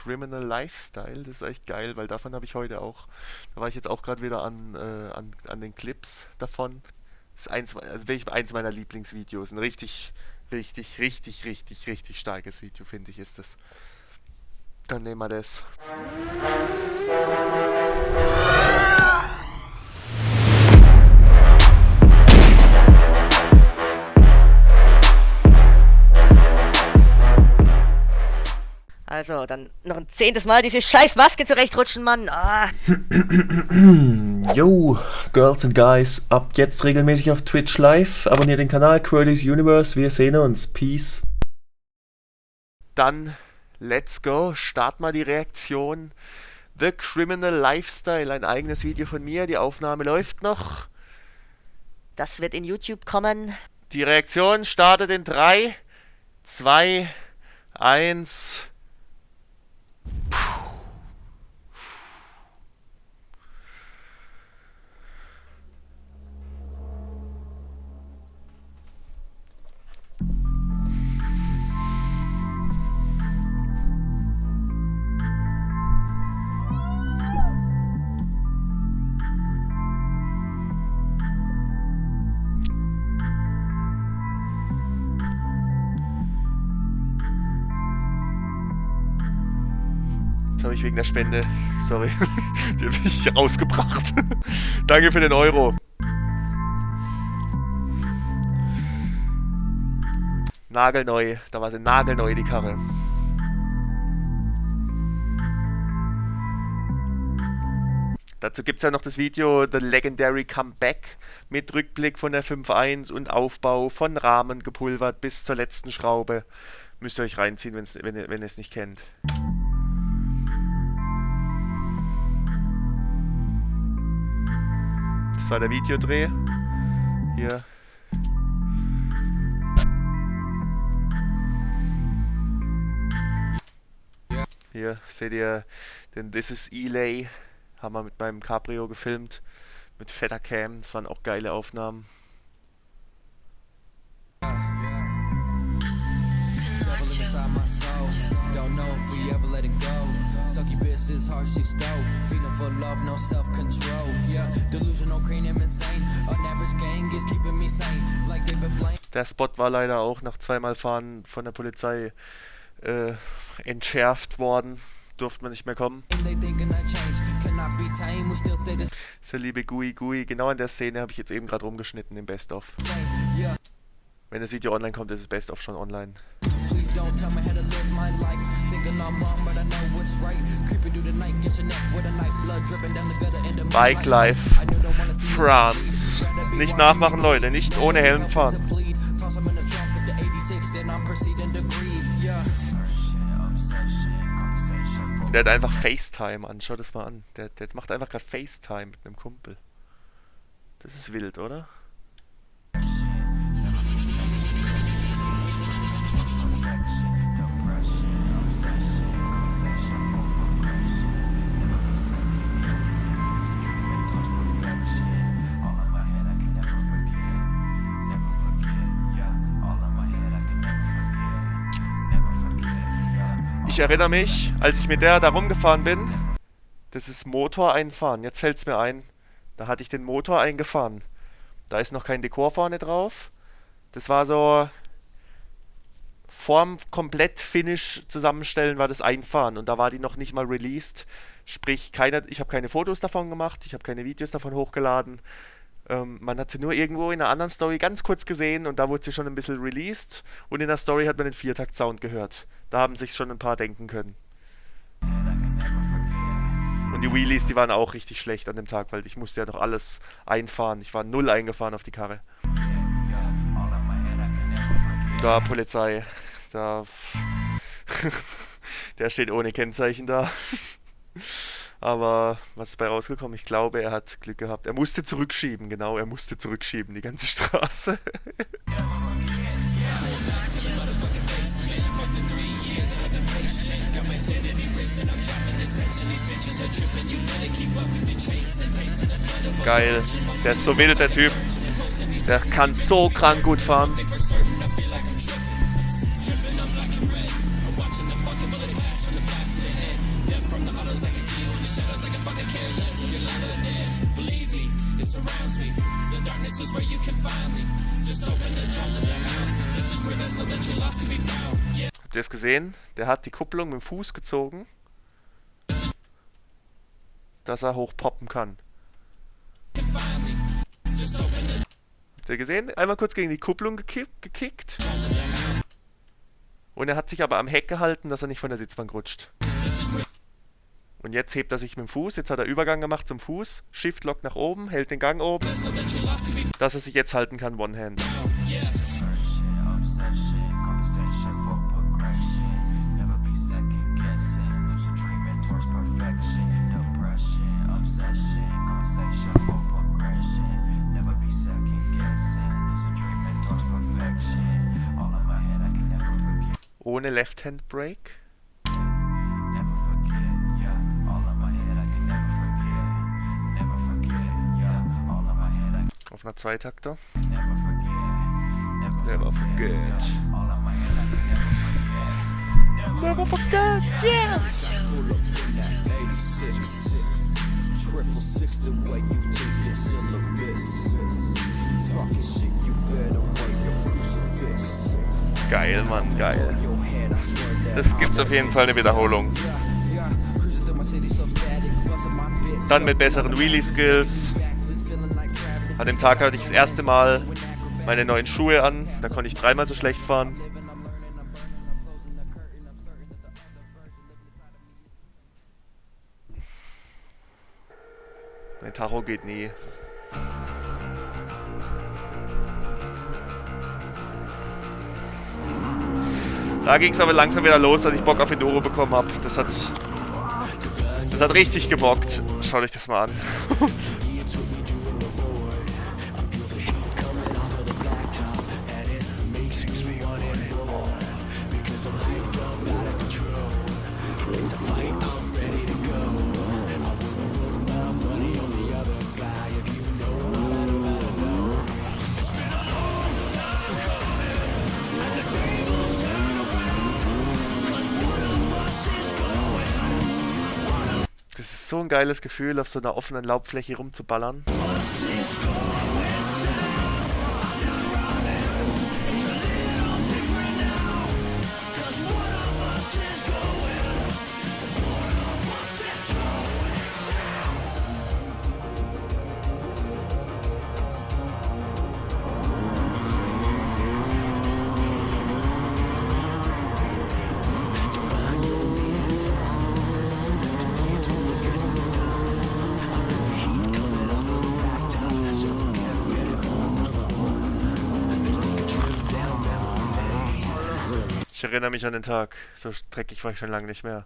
Criminal Lifestyle. Das ist echt geil, weil davon habe ich heute auch, da war ich jetzt auch gerade wieder an den Clips davon. Das ist also wirklich eins meiner Lieblingsvideos. Ein richtig starkes Video, finde ich, ist das. Dann nehmen wir das. Also, dann noch ein 10. Mal diese scheiß Maske zurechtrutschen, Mann. Ah. Yo, Girls and Guys, ab jetzt regelmäßig auf Twitch live. Abonniert den Kanal Quirly's Universe. Wir sehen uns. Peace. Dann, let's go. Start mal die Reaktion. The Criminal Lifestyle, ein eigenes Video von mir. Die Aufnahme läuft noch. Das wird in YouTube kommen. Die Reaktion startet in 3, 2, 1. Jetzt habe ich wegen der Spende, sorry, die habe ich rausgebracht. Danke für den Euro. Nagelneu, da war sie nagelneu, die Karre. Dazu gibt es ja noch das Video The Legendary Comeback mit Rückblick von der 5.1 und Aufbau von Rahmen gepulvert bis zur letzten Schraube. Müsst ihr euch reinziehen, wenn ihr es nicht kennt. Das war der Videodreh. Hier. Hier seht ihr den This is Elay. Haben wir mit meinem Cabrio gefilmt. Mit fetter Cam. Das waren auch geile Aufnahmen. Der Spot war leider auch nach zweimal Fahren von der Polizei entschärft worden. Durfte man nicht mehr kommen. So liebe Gui, genau an der Szene habe ich jetzt eben gerade rumgeschnitten im Best-of. Wenn das Video online kommt, ist das Best-of schon online. Bike Life France. Nicht nachmachen, Leute, nicht ohne Helm fahren. Der hat einfach FaceTime an, schau das mal an. Der macht einfach gerade FaceTime mit einem Kumpel. Das ist wild, oder? Ich erinnere mich, als ich mit der da rumgefahren bin, das ist Motor einfahren. Jetzt fällt es mir ein, da hatte ich den Motor eingefahren. Da ist noch kein Dekor vorne drauf. Das war so, vorm Komplett-Finish zusammenstellen war das Einfahren und da war die noch nicht mal released. Sprich, ich habe keine Fotos davon gemacht, ich habe keine Videos davon hochgeladen. Man hat sie nur irgendwo in einer anderen Story ganz kurz gesehen und da wurde sie schon ein bisschen released und in der Story hat man den Viertakt-Sound gehört. Da haben sich schon ein paar denken können. Und die Wheelies, die waren auch richtig schlecht an dem Tag, weil ich musste ja noch alles einfahren. Ich war null eingefahren auf die Karre. Da, Polizei. Da. Der steht ohne Kennzeichen da. Aber was ist bei rausgekommen? Ich glaube, er hat Glück gehabt. Er musste zurückschieben, genau, er musste zurückschieben, die ganze Straße. Geil, der ist so wild, der Typ. Der kann so krank gut fahren. Habt ihr es gesehen? Der hat die Kupplung mit dem Fuß gezogen, dass er hochpoppen kann. Habt ihr gesehen? Einmal kurz gegen die Kupplung gekickt. Und er hat sich aber am Heck gehalten, dass er nicht von der Sitzbank rutscht. Und jetzt hebt er sich mit dem Fuß. Jetzt hat er Übergang gemacht zum Fuß. Shift-Lock nach oben, hält den Gang oben. Dass er sich jetzt halten kann, One-Hand. Ohne Left-Hand-Break. Auf einer Zweitakter. Never forget. Never forget, yeah! Geil, Mann, geil. Das gibt's auf jeden Fall eine Wiederholung. Dann mit besseren Wheelie-Skills. An dem Tag hatte ich das erste Mal meine neuen Schuhe an. Da konnte ich dreimal so schlecht fahren. Ein Tacho geht nie. Da ging es aber langsam wieder los, als ich Bock auf Enduro bekommen habe. Das hat richtig gebockt. Schaut euch das mal an. Das ist so ein geiles Gefühl, auf so einer offenen Laubfläche rumzuballern. Ich erinnere mich an den Tag. So dreckig war ich schon lange nicht mehr.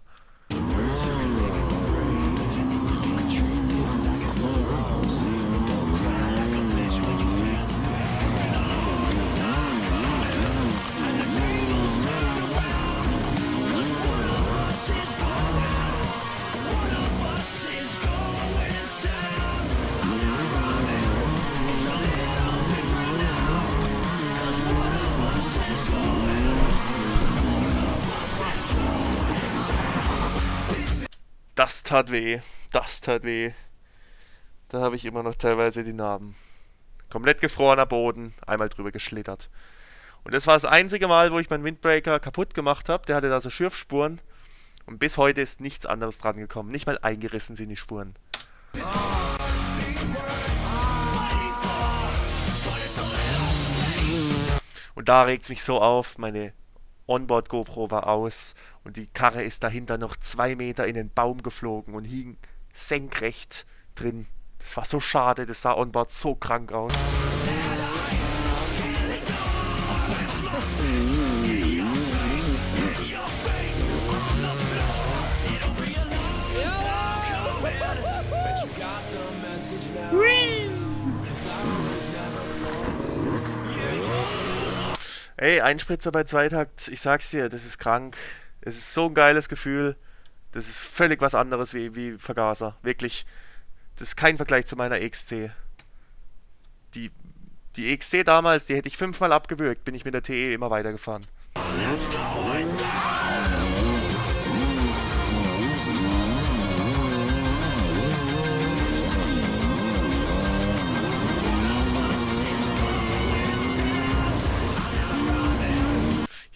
Das tat weh. Das tat weh. Da habe ich immer noch teilweise die Narben. Komplett gefrorener Boden, einmal drüber geschlittert. Und das war das einzige Mal, wo ich meinen Windbreaker kaputt gemacht habe. Der hatte da so Schürfspuren. Und bis heute ist nichts anderes dran gekommen. Nicht mal eingerissen sind die Spuren. Und da regt es mich so auf. Meine Onboard GoPro war aus und die Karre ist dahinter noch 2 Meter in den Baum geflogen und hing senkrecht drin. Das war so schade, das sah Onboard so krank aus. Ey, Einspritzer bei Zweitakt, ich sag's dir, das ist krank. Es ist so ein geiles Gefühl. Das ist völlig was anderes wie Vergaser. Wirklich, das ist kein Vergleich zu meiner EXC. Die EXC damals, die hätte ich 5-mal abgewürgt, bin ich mit der TE immer weitergefahren.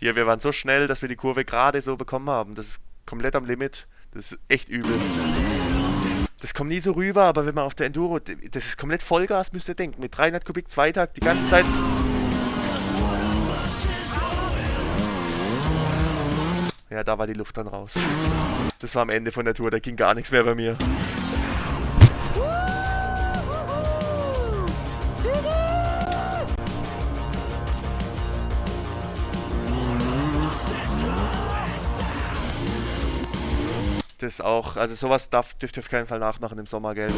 Hier, wir waren so schnell, dass wir die Kurve gerade so bekommen haben. Das ist komplett am Limit. Das ist echt übel. Das kommt nie so rüber, aber wenn man auf der Enduro, das ist komplett Vollgas, müsst ihr denken. Mit 300 Kubik Zweitakt die ganze Zeit. Ja, da war die Luft dann raus. Das war am Ende von der Tour, da ging gar nichts mehr bei mir. Das auch, also sowas dürft ihr auf keinen Fall nachmachen im Sommer, gell?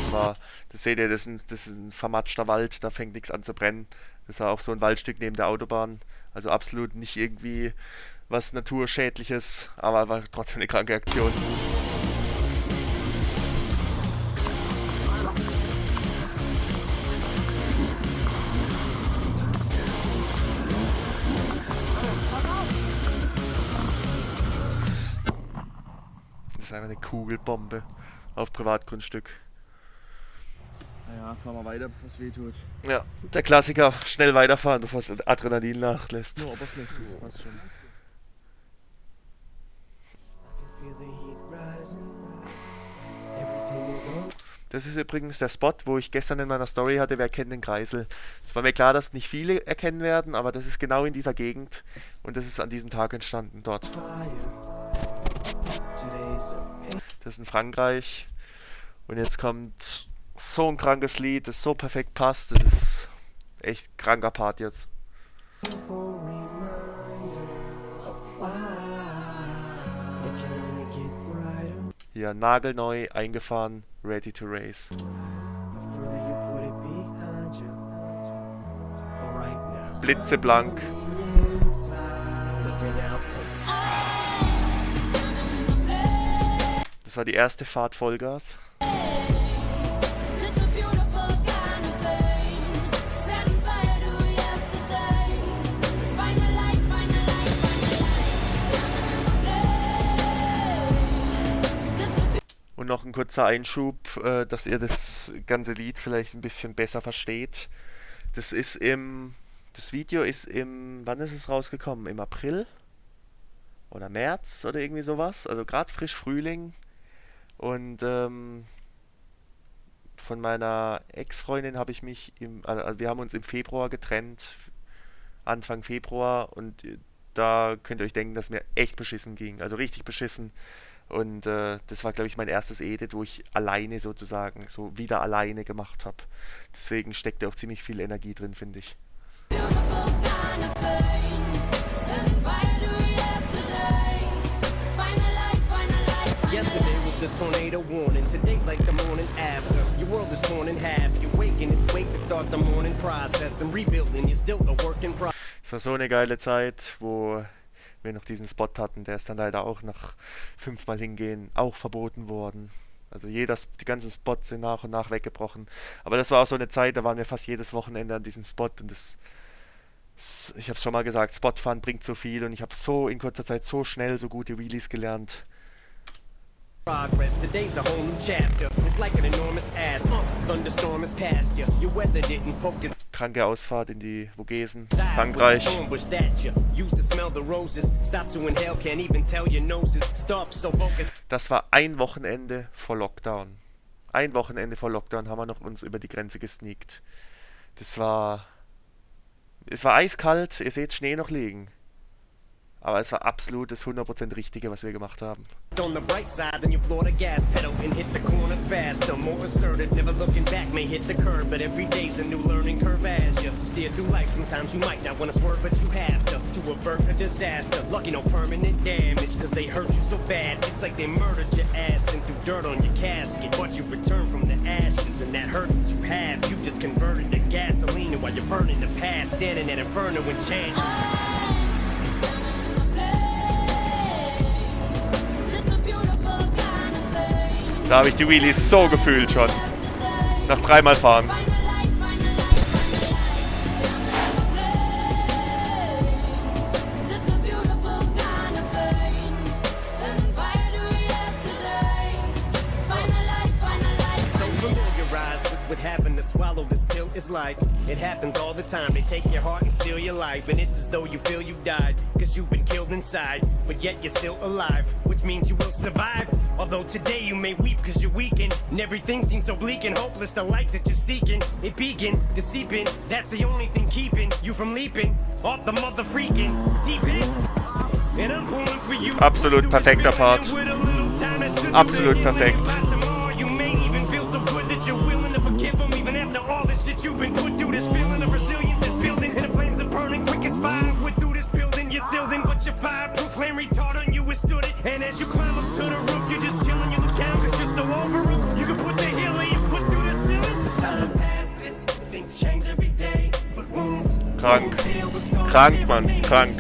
Das seht ihr, das ist ein vermatschter Wald, da fängt nichts an zu brennen. Das war auch so ein Waldstück neben der Autobahn. Also absolut nicht irgendwie was Naturschädliches, aber war trotzdem eine kranke Aktion. Das ist einfach eine Kugelbombe auf Privatgrundstück. Naja, fahren wir weiter, bevor es weh tut. Ja, der Klassiker, schnell weiterfahren, bevor es Adrenalin nachlässt. Nur oberflächlich, das passt schon. Das ist übrigens der Spot, wo ich gestern in meiner Story hatte, wer kennt den Kreisel. Es war mir klar, dass nicht viele erkennen werden, aber das ist genau in dieser Gegend und das ist an diesem Tag entstanden dort. Das ist in Frankreich und jetzt kommt so ein krankes Lied, das so perfekt passt, das ist echt kranker Part jetzt. Hier nagelneu eingefahren, ready to race. Blitzeblank. Das war die erste Fahrt Vollgas. Und noch ein kurzer Einschub, dass ihr das ganze Lied vielleicht ein bisschen besser versteht. Das Video ist wann ist es rausgekommen? Im April? Oder März oder irgendwie sowas? Also gerade frisch Frühling. Und von meiner Ex-Freundin habe ich mich also wir haben uns im Februar getrennt, Anfang Februar, und da könnt ihr euch denken, dass mir echt beschissen ging, also richtig beschissen. Und das war, glaube ich, mein erstes Edit, wo ich alleine sozusagen, so wieder alleine gemacht habe. Deswegen steckt da auch ziemlich viel Energie drin, finde ich. Yesterday was the tornado warning. Today's like the morning after. Your world is torn in half. You're waking its wake to start the morning process and rebuilding. You're still a work in progress. Es war so eine geile Zeit, wo wir noch diesen Spot hatten. Der ist dann leider auch nach 5-mal hingehen auch verboten worden. Also die ganzen Spots sind nach und nach weggebrochen. Aber das war auch so eine Zeit, da waren wir fast jedes Wochenende an diesem Spot und ich habe es schon mal gesagt, Spotfahren bringt so viel und ich habe so in kurzer Zeit so schnell so gute Wheelies gelernt. Today's a whole new chapter. It's like an enormous ass. Thunderstorm is past you. Your weather didn't poke it. Kranke Ausfahrt in die Vogesen, Frankreich. Das war ein Wochenende vor Lockdown. Ein Wochenende vor Lockdown haben wir noch uns über die Grenze gesneakt. Es war eiskalt, ihr seht Schnee noch liegen. Aber es war absolut das 100% Richtige, was wir gemacht haben. On the bright side, then you floor the gas pedal and hit the corner faster. More assertive, never looking back, may hit the curb, but every day's a new learning curve as you steer through life. Sometimes you might not want to swerve, but you have to avert a disaster. Lucky no permanent damage, cause they hurt you so bad. It's like they murdered your ass and threw dirt on your casket. But you've returned from the ashes, and that hurt that you have, you just converted to gasoline while you're burning the past, standing at Inferno and chanting. Da habe ich die Wheelies so gefühlt schon. Nach 3-mal fahren. having to swallow this pill is like. It happens all the time. They take your heart and steal your life, and it's as though you feel you've died, cause you've been killed inside, but yet you're still alive, which means you will survive. Although today you may weep cause you're weakened, and everything seems so bleak and hopeless. The light that you're seeking, it begins to seep in. That's the only thing keeping you from leaping off the mother freaking deep in. And I'm pulling for you. Absolut perfekter Part. Absolut perfekt. You may even feel so good that you're willing to forgive them, even after all the shit you've been put through. This feeling of resilience is building, and the flames are burning quick as fire. We're through this building, you're sealed in, but your fireproof flame retard on you withstood it. And as you climb up to the roof, you're just chilling, you look down cause you're so over it. You can put the heel of your foot through the ceiling. As time passes, things change every day, but wounds Krank. Krank, Mann. Krank.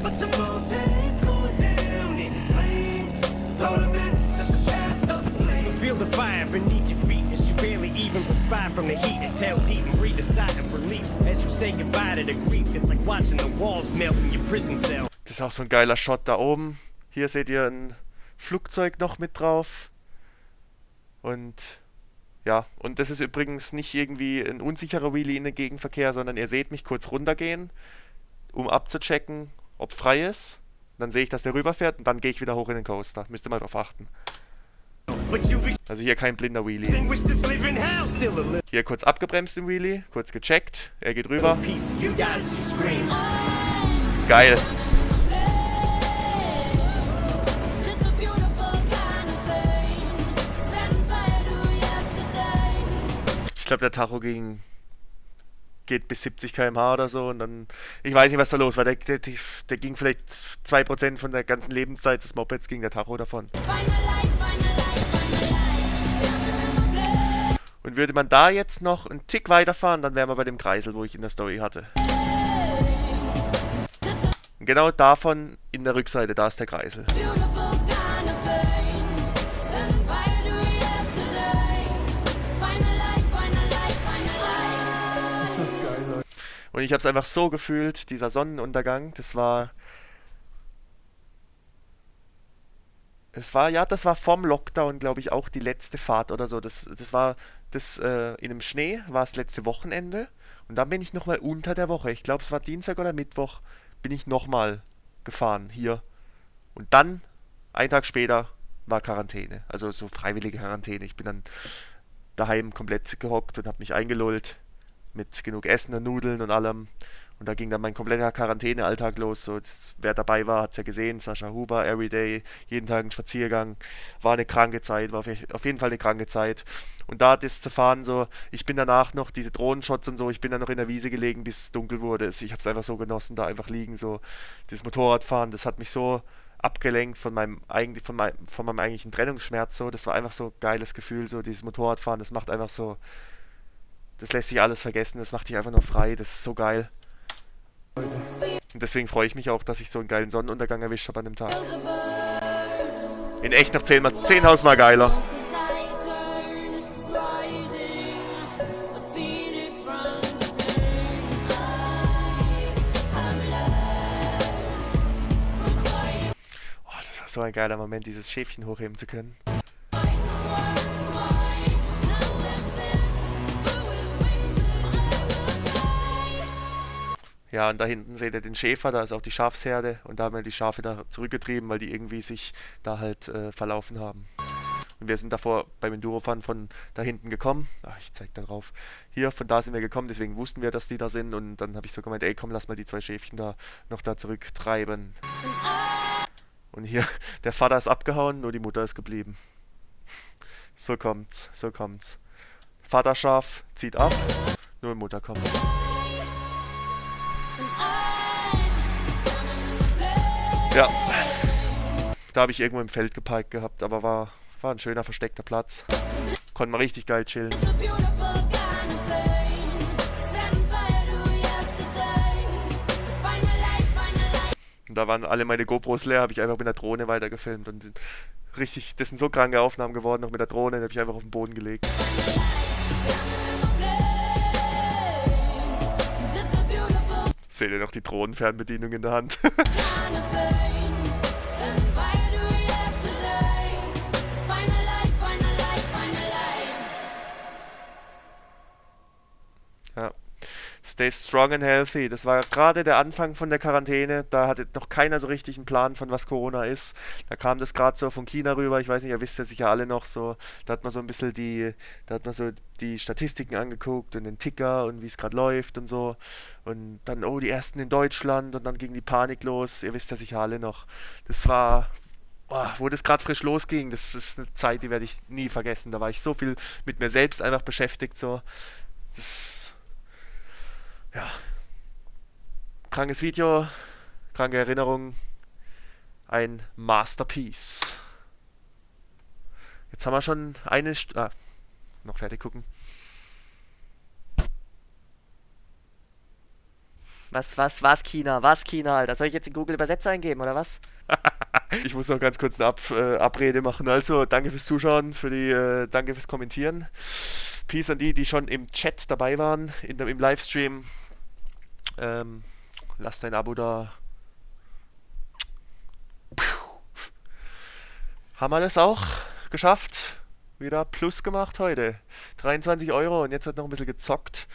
but tomorrow today's going down in flames. Thought of it since the past of the place. So feel the fire beneath your feet as you barely even perspire from the heat. Exhale deep and breathe a sigh of relief as you say goodbye to the grief. It's like watching the walls melt in your prison cell. Das ist auch so ein geiler Shot da oben. Hier seht ihr ein Flugzeug noch mit drauf. Und ja, und das ist übrigens nicht irgendwie ein unsicherer Wheelie in den Gegenverkehr, sondern ihr seht mich kurz runtergehen, um abzuchecken, ob frei ist. Dann sehe ich, dass der rüberfährt und dann gehe ich wieder hoch in den Coaster. Müsst ihr mal drauf achten. But you've Also hier kein blinder Wheelie. extinguished this living hell, still a little Hier kurz abgebremst im Wheelie, kurz gecheckt. Er geht rüber. piece of you guys you scream. Geil. Ich glaube, der Tacho geht bis 70 km/h oder so und dann, ich weiß nicht, was da los war, der ging vielleicht 2% von der ganzen Lebenszeit des Mopeds, ging der Tacho davon. Und würde man da jetzt noch einen Tick weiterfahren, dann wären wir bei dem Kreisel, wo ich in der Story hatte. Und genau davon in der Rückseite, da ist der Kreisel. Und ich habe es einfach so gefühlt, dieser Sonnenuntergang, das war vom Lockdown, glaube ich, auch die letzte Fahrt oder so. In dem Schnee war das letzte Wochenende und dann bin ich nochmal unter der Woche. Ich glaube, es war Dienstag oder Mittwoch, bin ich nochmal gefahren hier. Und dann, einen Tag später, war Quarantäne. Also so freiwillige Quarantäne. Ich bin dann daheim komplett gehockt und habe mich eingelullt mit genug Essen und Nudeln und allem. Und da ging dann mein kompletter Quarantänealltag los. So, wer dabei war, hat es ja gesehen. Sascha Huber, Everyday, jeden Tag ein Spaziergang. War eine kranke Zeit, war auf jeden Fall eine kranke Zeit. Und da das zu fahren, so, ich bin danach noch, diese Drohnenshots und so, ich bin dann noch in der Wiese gelegen, bis es dunkel wurde. Ich habe es einfach so genossen, da einfach liegen, so, das Motorradfahren, das hat mich so abgelenkt von meinem eigentlichen Trennungsschmerz, so, das war einfach so ein geiles Gefühl, so, dieses Motorradfahren, das macht einfach so, das lässt sich alles vergessen, das macht dich einfach nur frei, das ist so geil. Und deswegen freue ich mich auch, dass ich so einen geilen Sonnenuntergang erwischt habe an dem Tag. In echt noch 10.000 Mal geiler. Oh, das war so ein geiler Moment, dieses Schäfchen hochheben zu können. Ja, und da hinten seht ihr den Schäfer, da ist auch die Schafsherde und da haben wir die Schafe da zurückgetrieben, weil die irgendwie sich da halt verlaufen haben. Und wir sind davor beim Endurofahren von da hinten gekommen. Ach, ich zeig da drauf. Hier, von da sind wir gekommen, deswegen wussten wir, dass die da sind und dann habe ich so gemeint, ey komm, lass mal die zwei Schäfchen da noch da zurücktreiben. Und hier, der Vater ist abgehauen, nur die Mutter ist geblieben. So kommt's, so kommt's. Vaterschaf zieht ab, nur die Mutter kommt. Ja, da habe ich irgendwo im Feld geparkt gehabt, aber war ein schöner versteckter Platz. Konnte man richtig geil chillen. Und da waren alle meine GoPros leer, habe ich einfach mit der Drohne weitergefilmt und richtig, das sind so kranke Aufnahmen geworden, noch mit der Drohne, die habe ich einfach auf den Boden gelegt. Seht ihr noch die Drohnenfernbedienung in der Hand? Stay strong and healthy. Das war gerade der Anfang von der Quarantäne. Da hatte noch keiner so richtig einen Plan von was Corona ist. Da kam das gerade so von China rüber. Ich weiß nicht, ihr wisst ja sicher alle noch so. Da hat man so ein bisschen da hat man so die Statistiken angeguckt und den Ticker und wie es gerade läuft und so. Und dann, oh, die ersten in Deutschland und dann ging die Panik los. Ihr wisst ja sicher alle noch. Das war, wo das gerade frisch losging. Das ist eine Zeit, die werde ich nie vergessen. Da war ich so viel mit mir selbst einfach beschäftigt. So. Das, ja, krankes Video, kranke Erinnerung, ein Masterpiece. Jetzt haben wir schon noch fertig gucken. Was China? Was China, Alter? Soll ich jetzt in Google Übersetzer eingeben, oder was? Ich muss noch ganz kurz eine Abrede machen. Also, danke fürs Zuschauen, danke fürs Kommentieren. Peace an die, die schon im Chat dabei waren, im Livestream. Lasst ein Abo da. Haben wir das auch geschafft? Wieder Plus gemacht heute. 23 € und jetzt wird noch ein bisschen gezockt.